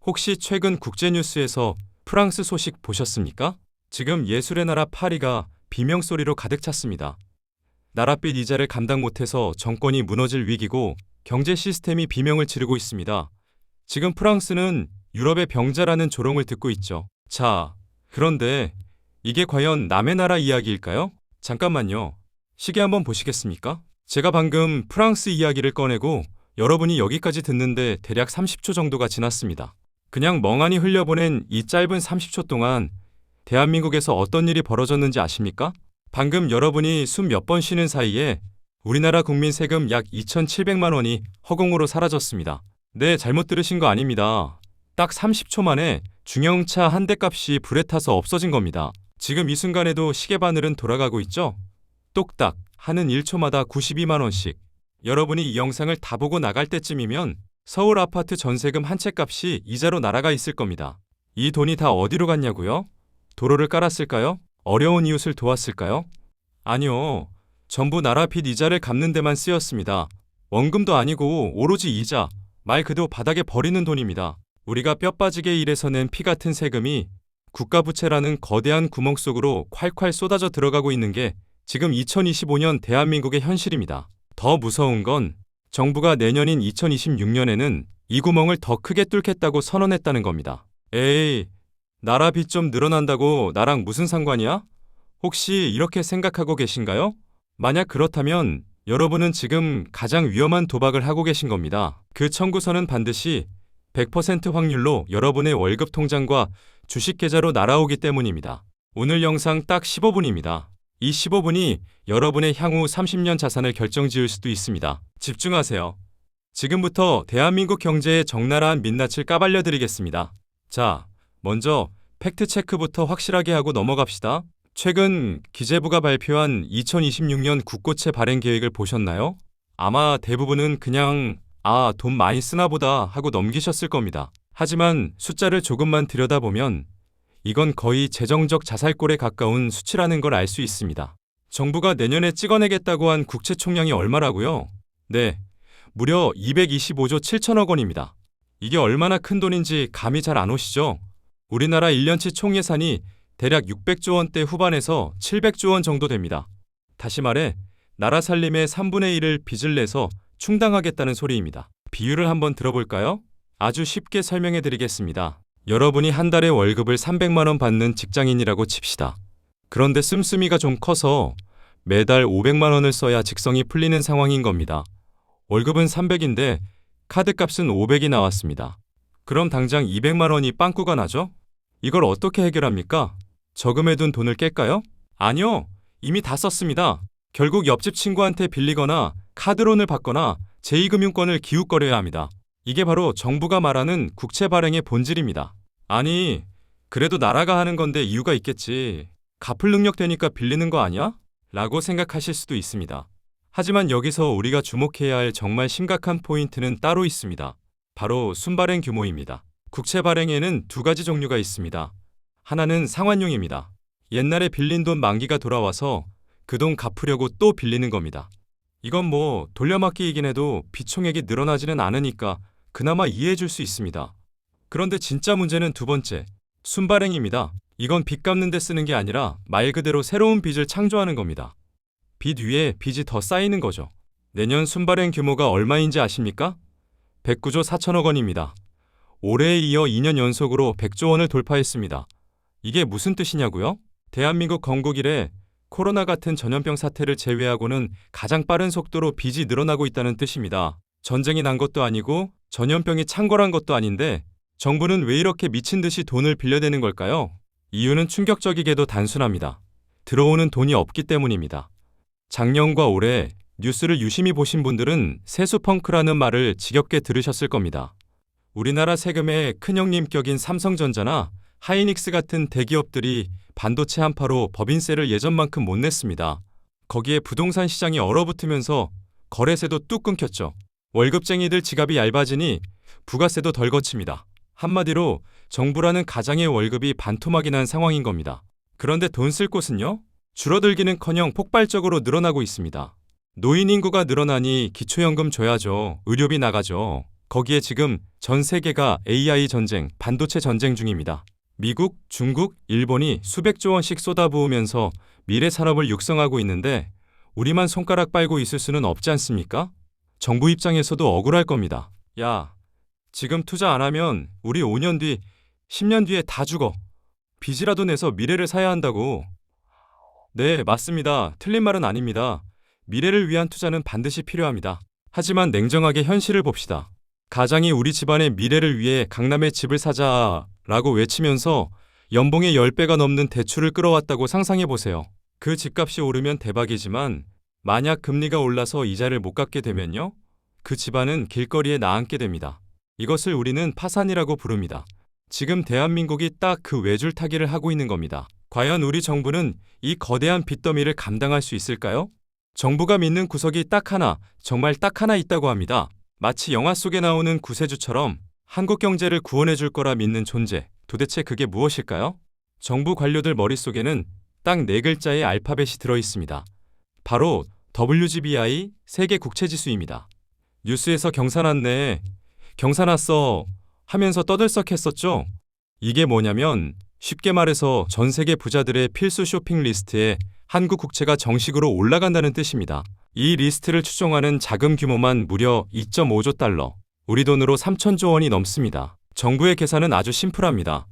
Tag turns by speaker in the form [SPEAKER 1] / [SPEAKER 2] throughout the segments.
[SPEAKER 1] 혹시 최근 국제뉴스에서 프랑스 소식 보셨습니까? 지금 예술의 나라 파리가 비명소리로 가득 찼습니다. 나랏빛 이자를 감당 못해서 정권이 무너질 위기고 경제 시스템이 비명을 지르고 있습니다. 지금 프랑스는 유럽의 병자라는 조롱을 듣고 있죠. 자, 그런데 이게 과연 남의 나라 이야기일까요? 잠깐만요. 시계 한번 보시겠습니까? 제가 방금 프랑스 이야기를 꺼내고 여러분이 여기까지 듣는데 대략 30초 정도가 지났습니다. 그냥 멍하니 흘려보낸 이 짧은 30초 동안 대한민국에서 어떤 일이 벌어졌는지 아십니까? 방금 여러분이 숨 몇 번 쉬는 사이에 우리나라 국민 세금 약 2,700만 원이 허공으로 사라졌습니다. 네, 잘못 들으신 거 아닙니다. 딱 30초 만에 중형차 한 대 값이 불에 타서 없어진 겁니다. 지금 이 순간에도 시계 바늘은 돌아가고 있죠? 똑딱 하는 1초마다 92만 원씩. 여러분이 이 영상을 다 보고 나갈 때쯤이면 서울 아파트 전세금 한 채 값이 이자로 날아가 있을 겁니다. 이 돈이 다 어디로 갔냐고요? 도로를 깔았을까요? 어려운 이웃을 도왔을까요? 아니요. 전부 나라빚 이자를 갚는 데만 쓰였습니다. 원금도 아니고 오로지 이자, 말 그대로 바닥에 버리는 돈입니다. 우리가 뼈 빠지게 일해서 낸 피 같은 세금이 국가부채라는 거대한 구멍 속으로 콸콸 쏟아져 들어가고 있는 게 지금 2025년 대한민국의 현실입니다. 더 무서운 건 정부가 내년인 2026년에는 이 구멍을 더 크게 뚫겠다고 선언했다는 겁니다. 에이, 나라 빚 좀 늘어난다고 나랑 무슨 상관이야? 혹시 이렇게 생각하고 계신가요? 만약 그렇다면 여러분은 지금 가장 위험한 도박을 하고 계신 겁니다. 그 청구서는 반드시 100% 확률로 여러분의 월급 통장과 주식 계좌로 날아오기 때문입니다. 오늘 영상 딱 15분입니다. 이 15분이 여러분의 향후 30년 자산을 결정지을 수도 있습니다. 집중하세요. 지금부터 대한민국 경제의 적나라한 민낯을 까발려드리겠습니다. 자, 먼저 팩트체크부터 확실하게 하고 넘어갑시다. 최근 기재부가 발표한 2026년 국고채 발행 계획을 보셨나요? 아마 대부분은 그냥 돈 많이 쓰나 보다 하고 넘기셨을 겁니다. 하지만 숫자를 조금만 들여다보면 이건 거의 재정적 자살골에 가까운 수치라는 걸 알 수 있습니다. 정부가 내년에 찍어내겠다고 한 국채 총량이 얼마라고요? 네, 무려 225조 7천억 원입니다. 이게 얼마나 큰 돈인지 감이 잘 안 오시죠? 우리나라 1년치 총예산이 대략 600조 원대 후반에서 700조 원 정도 됩니다. 다시 말해 나라 살림의 3분의 1을 빚을 내서 충당하겠다는 소리입니다. 비유를 한번 들어볼까요? 아주 쉽게 설명해 드리겠습니다. 여러분이 한 달에 월급을 300만 원 받는 직장인이라고 칩시다. 그런데 씀씀이가 좀 커서 매달 500만 원을 써야 직성이 풀리는 상황인 겁니다. 월급은 300인데 카드값은 500이 나왔습니다. 그럼 당장 200만 원이 빵꾸가 나죠? 이걸 어떻게 해결합니까? 저금해둔 돈을 깰까요? 아니요. 이미 다 썼습니다. 결국 옆집 친구한테 빌리거나 카드론을 받거나 제2금융권을 기웃거려야 합니다. 이게 바로 정부가 말하는 국채 발행의 본질입니다. 아니, 그래도 나라가 하는 건데 이유가 있겠지. 갚을 능력 되니까 빌리는 거 아니야? 라고 생각하실 수도 있습니다. 하지만 여기서 우리가 주목해야 할 정말 심각한 포인트는 따로 있습니다. 바로 순발행 규모입니다. 국채 발행에는 두 가지 종류가 있습니다. 하나는 상환용입니다. 옛날에 빌린 돈 만기가 돌아와서 그 돈 갚으려고 또 빌리는 겁니다. 이건 뭐 돌려막기이긴 해도 빚총액이 늘어나지는 않으니까 그나마 이해해 줄 수 있습니다. 그런데 진짜 문제는 두 번째, 순발행입니다. 이건 빚 갚는 데 쓰는 게 아니라 말 그대로 새로운 빚을 창조하는 겁니다. 빚 위에 빚이 더 쌓이는 거죠. 내년 순발행 규모가 얼마인지 아십니까? 109조 4천억 원입니다. 올해에 이어 2년 연속으로 100조 원을 돌파했습니다. 이게 무슨 뜻이냐고요? 대한민국 건국 이래 코로나 같은 전염병 사태를 제외하고는 가장 빠른 속도로 빚이 늘어나고 있다는 뜻입니다. 전쟁이 난 것도 아니고 전염병이 창궐한 것도 아닌데 정부는 왜 이렇게 미친 듯이 돈을 빌려대는 걸까요? 이유는 충격적이게도 단순합니다. 들어오는 돈이 없기 때문입니다. 작년과 올해 뉴스를 유심히 보신 분들은 세수펑크라는 말을 지겹게 들으셨을 겁니다. 우리나라 세금의 큰형님 격인 삼성전자나 하이닉스 같은 대기업들이 반도체 한파로 법인세를 예전만큼 못 냈습니다. 거기에 부동산 시장이 얼어붙으면서 거래세도 뚝 끊겼죠. 월급쟁이들 지갑이 얇아지니 부가세도 덜 거칩니다. 한마디로 정부라는 가장의 월급이 반토막이 난 상황인 겁니다. 그런데 돈 쓸 곳은요? 줄어들기는커녕 폭발적으로 늘어나고 있습니다. 노인 인구가 늘어나니 기초연금 줘야죠. 의료비 나가죠. 거기에 지금 전 세계가 AI 전쟁, 반도체 전쟁 중입니다. 미국, 중국, 일본이 수백조 원씩 쏟아부으면서 미래 산업을 육성하고 있는데 우리만 손가락 빨고 있을 수는 없지 않습니까? 정부 입장에서도 억울할 겁니다. 야, 지금 투자 안 하면 우리 5년 뒤, 10년 뒤에 다 죽어. 빚이라도 내서 미래를 사야 한다고. 네, 맞습니다. 틀린 말은 아닙니다. 미래를 위한 투자는 반드시 필요합니다. 하지만 냉정하게 현실을 봅시다. 가장이 우리 집안의 미래를 위해 강남에 집을 사자라고 외치면서 연봉의 10배가 넘는 대출을 끌어왔다고 상상해 보세요. 그 집값이 오르면 대박이지만 만약 금리가 올라서 이자를 못 갚게 되면요? 그 집안은 길거리에 나앉게 됩니다. 이것을 우리는 파산이라고 부릅니다. 지금 대한민국이 딱 그 외줄타기를 하고 있는 겁니다. 과연 우리 정부는 이 거대한 빚더미를 감당할 수 있을까요? 정부가 믿는 구석이 딱 하나, 정말 딱 하나 있다고 합니다. 마치 영화 속에 나오는 구세주처럼 한국 경제를 구원해 줄 거라 믿는 존재. 도대체 그게 무엇일까요? 정부 관료들 머릿속에는 딱 4글자의 알파벳이 들어 있습니다. 바로 WGBI 세계 국채지수입니다. 뉴스에서 경사 났네, 경사 났어 하면서 떠들썩했었죠? 이게 뭐냐면 쉽게 말해서 전 세계 부자들의 필수 쇼핑 리스트에 한국 국채가 정식으로 올라간다는 뜻입니다. 이 리스트를 추종하는 자금 규모만 무려 2.5조 달러, 우리 돈으로 3천조 원이 넘습니다. 정부의 계산은 아주 심플합니다.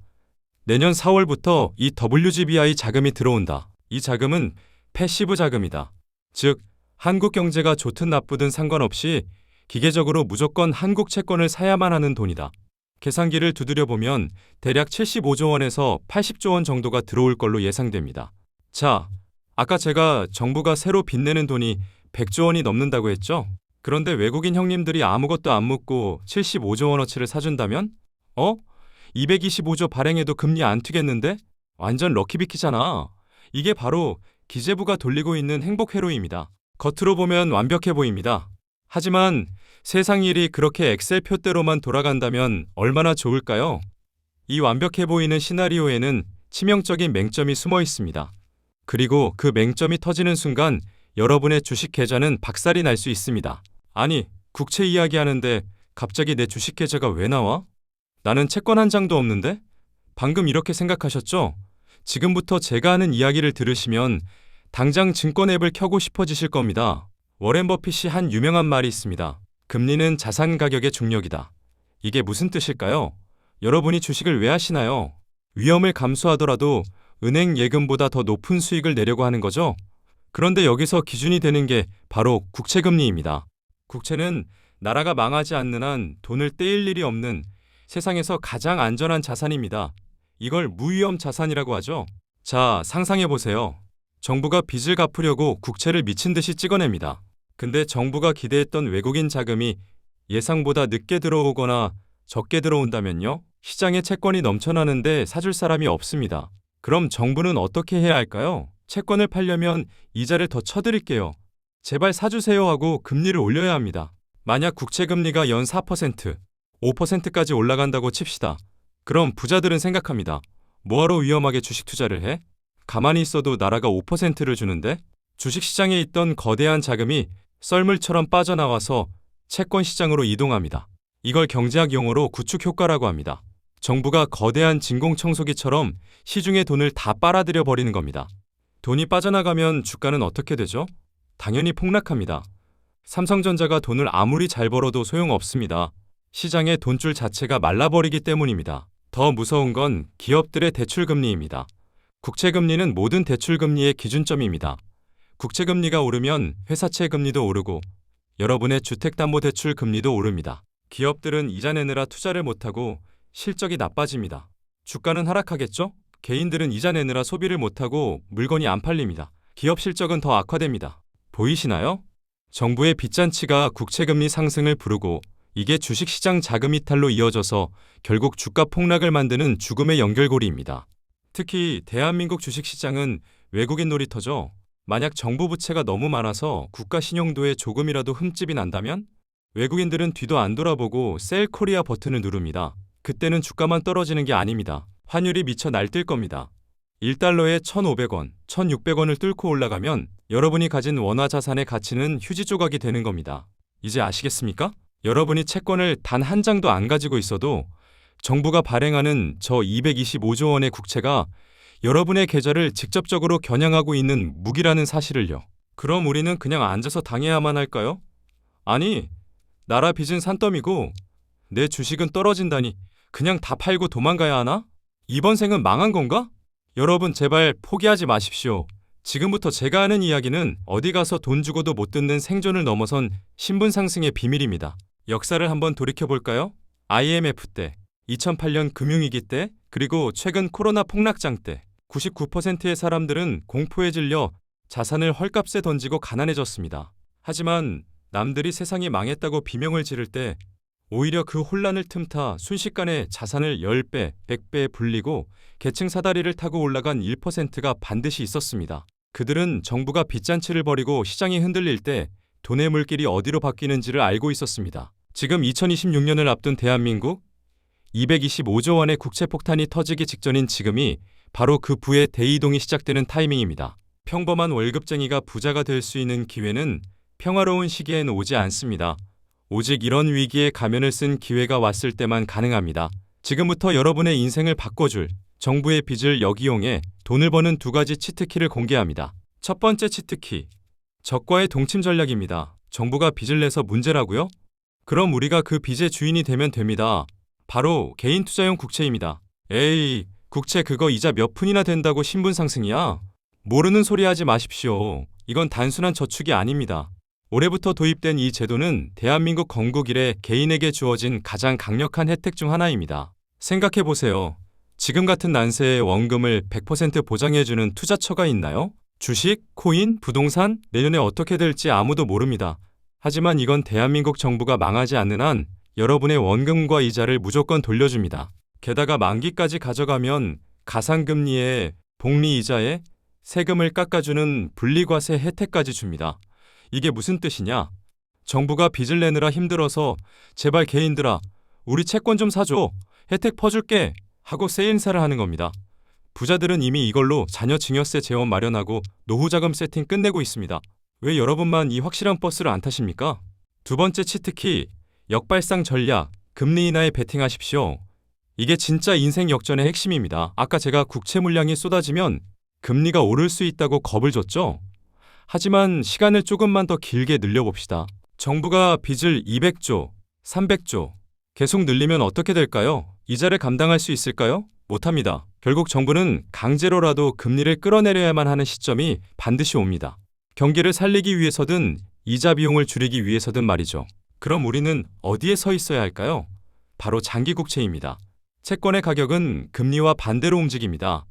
[SPEAKER 1] 내년 4월부터 이 WGBI 자금이 들어온다. 이 자금은 패시브 자금이다. 즉, 한국 경제가 좋든 나쁘든 상관없이 기계적으로 무조건 한국 채권을 사야만 하는 돈이다. 계산기를 두드려보면 대략 75조 원에서 80조 원 정도가 들어올 걸로 예상됩니다. 자, 아까 제가 정부가 새로 빚내는 돈이 100조 원이 넘는다고 했죠? 그런데 외국인 형님들이 아무것도 안 묻고 75조 원어치를 사준다면? 225조 발행해도 금리 안 튀겠는데? 완전 럭키비키잖아. 이게 바로 기재부가 돌리고 있는 행복 회로입니다. 겉으로 보면 완벽해 보입니다. 하지만 세상 일이 그렇게 엑셀표대로만 돌아간다면 얼마나 좋을까요? 이 완벽해 보이는 시나리오에는 치명적인 맹점이 숨어 있습니다. 그리고 그 맹점이 터지는 순간 여러분의 주식 계좌는 박살이 날 수 있습니다. 아니, 국채 이야기하는데 갑자기 내 주식 계좌가 왜 나와? 나는 채권 한 장도 없는데? 방금 이렇게 생각하셨죠? 지금부터 제가 하는 이야기를 들으시면 당장 증권 앱을 켜고 싶어지실 겁니다. 워렌 버핏이 한 유명한 말이 있습니다. 금리는 자산 가격의 중력이다. 이게 무슨 뜻일까요? 여러분이 주식을 왜 하시나요? 위험을 감수하더라도 은행 예금보다 더 높은 수익을 내려고 하는 거죠? 그런데 여기서 기준이 되는 게 바로 국채금리입니다. 국채는 나라가 망하지 않는 한 돈을 떼일 일이 없는 세상에서 가장 안전한 자산입니다. 이걸 무위험 자산이라고 하죠. 자, 상상해 보세요. 정부가 빚을 갚으려고 국채를 미친 듯이 찍어냅니다. 근데 정부가 기대했던 외국인 자금이 예상보다 늦게 들어오거나 적게 들어온다면요? 시장에 채권이 넘쳐나는데 사줄 사람이 없습니다. 그럼 정부는 어떻게 해야 할까요? 채권을 팔려면 이자를 더 쳐드릴게요. 제발 사주세요 하고 금리를 올려야 합니다. 만약 국채금리가 연 4%, 5%까지 올라간다고 칩시다. 그럼 부자들은 생각합니다. 뭐하러 위험하게 주식 투자를 해? 가만히 있어도 나라가 5%를 주는데? 주식시장에 있던 거대한 자금이 썰물처럼 빠져나와서 채권 시장으로 이동합니다. 이걸 경제학 용어로 구축 효과라고 합니다. 정부가 거대한 진공청소기처럼 시중의 돈을 다 빨아들여 버리는 겁니다. 돈이 빠져나가면 주가는 어떻게 되죠? 당연히 폭락합니다. 삼성전자가 돈을 아무리 잘 벌어도 소용없습니다. 시장의 돈줄 자체가 말라버리기 때문입니다. 더 무서운 건 기업들의 대출금리입니다. 국채금리는 모든 대출금리의 기준점입니다. 국채금리가 오르면 회사채 금리도 오르고 여러분의 주택담보대출 금리도 오릅니다. 기업들은 이자 내느라 투자를 못하고 실적이 나빠집니다. 주가는 하락하겠죠? 개인들은 이자 내느라 소비를 못하고 물건이 안 팔립니다. 기업 실적은 더 악화됩니다. 보이시나요? 정부의 빚잔치가 국채금리 상승을 부르고 이게 주식시장 자금 이탈로 이어져서 결국 주가 폭락을 만드는 죽음의 연결고리입니다. 특히 대한민국 주식시장은 외국인 놀이터죠. 만약 정부 부채가 너무 많아서 국가 신용도에 조금이라도 흠집이 난다면 외국인들은 뒤도 안 돌아보고 셀 코리아 버튼을 누릅니다. 그때는 주가만 떨어지는 게 아닙니다. 환율이 미쳐 날뛸 겁니다. 1달러에 1,500원, 1,600원을 뚫고 올라가면 여러분이 가진 원화 자산의 가치는 휴지 조각이 되는 겁니다. 이제 아시겠습니까? 여러분이 채권을 단 한 장도 안 가지고 있어도 정부가 발행하는 저 225조 원의 국채가 여러분의 계좌를 직접적으로 겨냥하고 있는 무기라는 사실을요. 그럼 우리는 그냥 앉아서 당해야만 할까요? 아니, 나라 빚은 산더미고 내 주식은 떨어진다니 그냥 다 팔고 도망가야 하나? 이번 생은 망한 건가? 여러분 제발 포기하지 마십시오. 지금부터 제가 하는 이야기는 어디 가서 돈 주고도 못 듣는 생존을 넘어선 신분 상승의 비밀입니다. 역사를 한번 돌이켜볼까요? IMF 때, 2008년 금융위기 때, 그리고 최근 코로나 폭락장 때 99%의 사람들은 공포에 질려 자산을 헐값에 던지고 가난해졌습니다. 하지만 남들이 세상이 망했다고 비명을 지를 때 오히려 그 혼란을 틈타 순식간에 자산을 10배, 100배에 불리고 계층 사다리를 타고 올라간 1%가 반드시 있었습니다. 그들은 정부가 빚잔치를 벌이고 시장이 흔들릴 때 돈의 물길이 어디로 바뀌는지를 알고 있었습니다. 지금 2026년을 앞둔 대한민국, 225조 원의 국채 폭탄이 터지기 직전인 지금이 바로 그 부의 대이동이 시작되는 타이밍입니다. 평범한 월급쟁이가 부자가 될 수 있는 기회는 평화로운 시기엔 오지 않습니다. 오직 이런 위기에 가면을 쓴 기회가 왔을 때만 가능합니다. 지금부터 여러분의 인생을 바꿔줄 정부의 빚을 역이용해 돈을 버는 두 가지 치트키를 공개합니다. 첫 번째 치트키, 적과의 동침 전략입니다. 정부가 빚을 내서 문제라고요? 그럼 우리가 그 빚의 주인이 되면 됩니다. 바로 개인 투자용 국채입니다. 에이, 국채 그거 이자 몇 푼이나 된다고 신분 상승이야? 모르는 소리 하지 마십시오. 이건 단순한 저축이 아닙니다. 올해부터 도입된 이 제도는 대한민국 건국 이래 개인에게 주어진 가장 강력한 혜택 중 하나입니다. 생각해보세요. 지금 같은 난세에 원금을 100% 보장해주는 투자처가 있나요? 주식, 코인, 부동산, 내년에 어떻게 될지 아무도 모릅니다. 하지만 이건 대한민국 정부가 망하지 않는 한 여러분의 원금과 이자를 무조건 돌려줍니다. 게다가 만기까지 가져가면 가상금리에 복리이자에 세금을 깎아주는 분리과세 혜택까지 줍니다. 이게 무슨 뜻이냐? 정부가 빚을 내느라 힘들어서 제발 개인들아, 우리 채권 좀 사줘. 혜택 퍼줄게. 하고 새 인사를 하는 겁니다. 부자들은 이미 이걸로 자녀 증여세 재원 마련하고 노후자금 세팅 끝내고 있습니다. 왜 여러분만 이 확실한 버스를 안 타십니까? 두 번째 치트키, 역발상 전략, 금리 인하에 베팅하십시오. 이게 진짜 인생 역전의 핵심입니다. 아까 제가 국채 물량이 쏟아지면 금리가 오를 수 있다고 겁을 줬죠? 하지만 시간을 조금만 더 길게 늘려봅시다. 정부가 빚을 200조, 300조 계속 늘리면 어떻게 될까요? 이자를 감당할 수 있을까요? 못합니다. 결국 정부는 강제로라도 금리를 끌어내려야만 하는 시점이 반드시 옵니다. 경기를 살리기 위해서든 이자 비용을 줄이기 위해서든 말이죠. 그럼 우리는 어디에 서 있어야 할까요? 바로 장기국채입니다. 채권의 가격은 금리와 반대로 움직입니다.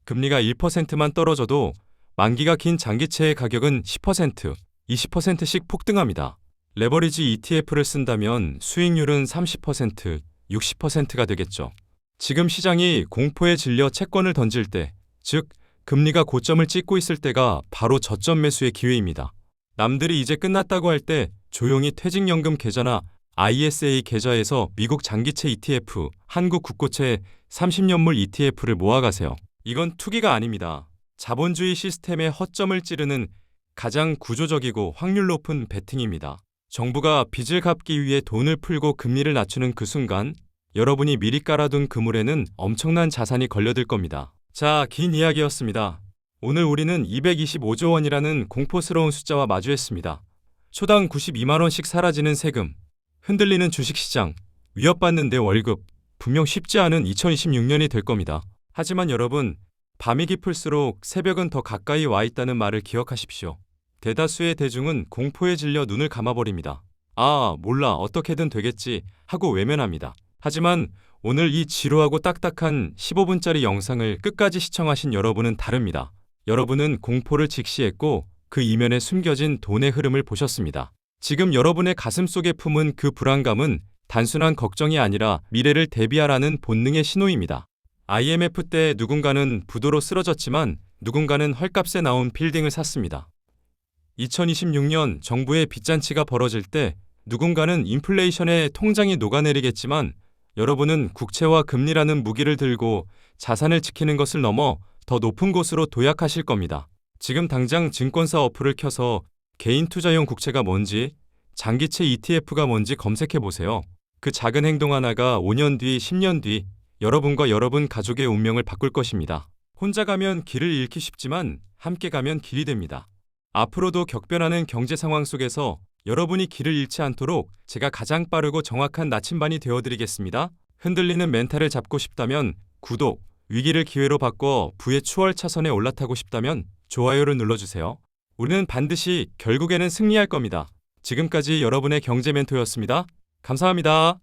[SPEAKER 1] 금리가 1%만 떨어져도 만기가 긴 장기채의 가격은 10%, 20%씩 폭등합니다. 레버리지 ETF를 쓴다면 수익률은 30%, 60%가 되겠죠. 지금 시장이 공포에 질려 채권을 던질 때, 즉 금리가 고점을 찍고 있을 때가 바로 저점 매수의 기회입니다. 남들이 이제 끝났다고 할 때 조용히 퇴직연금 계좌나 ISA 계좌에서 미국 장기채 ETF, 한국 국고채 30년물 ETF를 모아가세요. 이건 투기가 아닙니다. 자본주의 시스템의 허점을 찌르는 가장 구조적이고 확률 높은 베팅입니다. 정부가 빚을 갚기 위해 돈을 풀고 금리를 낮추는 그 순간 여러분이 미리 깔아둔 그물에는 엄청난 자산이 걸려들 겁니다. 자, 긴 이야기였습니다. 오늘 우리는 225조 원이라는 공포스러운 숫자와 마주했습니다. 초당 92만 원씩 사라지는 세금, 흔들리는 주식시장, 위협받는 내 월급, 분명 쉽지 않은 2026년이 될 겁니다. 하지만 여러분, 밤이 깊을수록 새벽은 더 가까이 와 있다는 말을 기억하십시오. 대다수의 대중은 공포에 질려 눈을 감아버립니다. 아, 몰라, 어떻게든 되겠지 하고 외면합니다. 하지만 오늘 이 지루하고 딱딱한 15분짜리 영상을 끝까지 시청하신 여러분은 다릅니다. 여러분은 공포를 직시했고 그 이면에 숨겨진 돈의 흐름을 보셨습니다. 지금 여러분의 가슴 속에 품은 그 불안감은 단순한 걱정이 아니라 미래를 대비하라는 본능의 신호입니다. IMF 때 누군가는 부도로 쓰러졌지만 누군가는 헐값에 나온 빌딩을 샀습니다. 2026년 정부의 빚잔치가 벌어질 때 누군가는 인플레이션에 통장이 녹아내리겠지만 여러분은 국채와 금리라는 무기를 들고 자산을 지키는 것을 넘어 더 높은 곳으로 도약하실 겁니다. 지금 당장 증권사 어플을 켜서 개인 투자용 국채가 뭔지, 장기채 ETF가 뭔지 검색해 보세요. 그 작은 행동 하나가 5년 뒤, 10년 뒤 여러분과 여러분 가족의 운명을 바꿀 것입니다. 혼자 가면 길을 잃기 쉽지만 함께 가면 길이 됩니다. 앞으로도 격변하는 경제 상황 속에서 여러분이 길을 잃지 않도록 제가 가장 빠르고 정확한 나침반이 되어드리겠습니다. 흔들리는 멘탈을 잡고 싶다면 구독, 위기를 기회로 바꿔 부의 추월 차선에 올라타고 싶다면 좋아요를 눌러주세요. 우리는 반드시 결국에는 승리할 겁니다. 지금까지 여러분의 경제 멘토였습니다. 감사합니다.